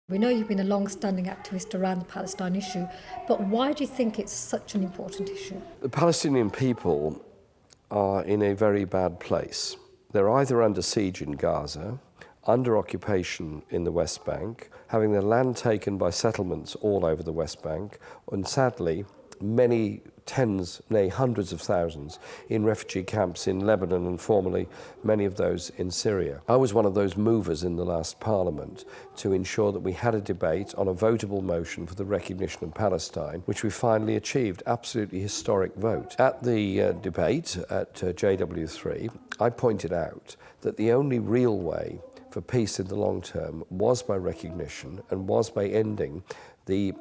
We know you've been a long-standing activist around the Palestine issue, but why do you think it's such an important issue? The Palestinian people are in a very bad place. They're either under siege in Gaza, under occupation in the West Bank, having their land taken by settlements all over the West Bank, and sadly, many tens, nay hundreds of thousands in refugee camps in Lebanon and formerly many of those in Syria. I was one of those movers in the last Parliament to ensure that we had a debate on a votable motion for the recognition of Palestine, which we finally achieved, absolutely historic vote. At the debate at JW3, I pointed out that the only real way for peace in the long term was by recognition and was by ending the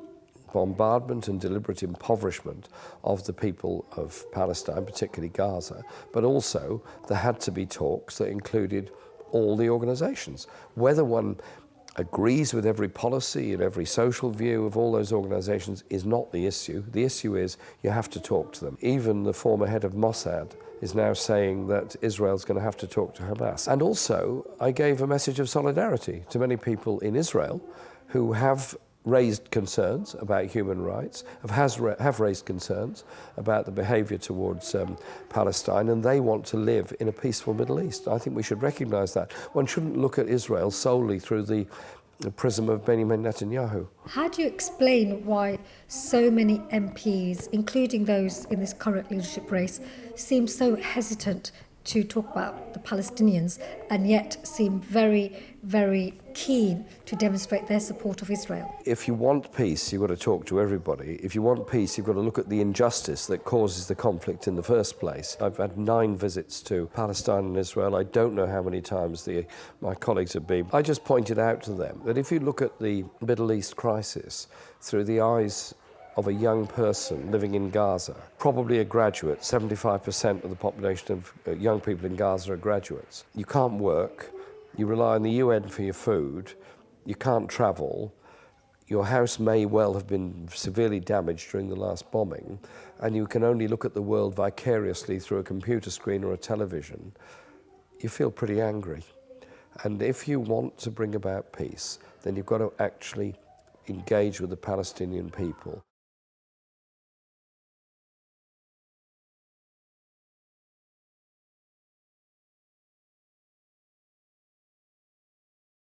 bombardment and deliberate impoverishment of the people of Palestine, particularly Gaza, but also there had to be talks that included all the organisations. Whether one agrees with every policy and every social view of all those organisations is not the issue. The issue is you have to talk to them. Even the former head of Mossad is now saying that Israel's going to have to talk to Hamas. And also, I gave a message of solidarity to many people in Israel who have raised concerns about human rights, have raised concerns about the behaviour towards Palestine, and they want to live in a peaceful Middle East. I think we should recognise that. One shouldn't look at Israel solely through the prism of Benjamin Netanyahu. How do you explain why so many MPs, including those in this current leadership race, seem so hesitant to talk about the Palestinians and yet seem very, very keen to demonstrate their support of Israel? If you want peace, you've got to talk to everybody. If you want peace, you've got to look at the injustice that causes the conflict in the first place. I've had 9 visits to Palestine and Israel. I don't know how many times my colleagues have been. I just pointed out to them that if you look at the Middle East crisis through the eyes of a young person living in Gaza, probably a graduate, 75% of the population of young people in Gaza are graduates. You can't work, you rely on the UN for your food, you can't travel, your house may well have been severely damaged during the last bombing, and you can only look at the world vicariously through a computer screen or a television. You feel pretty angry. And if you want to bring about peace, then you've got to actually engage with the Palestinian people.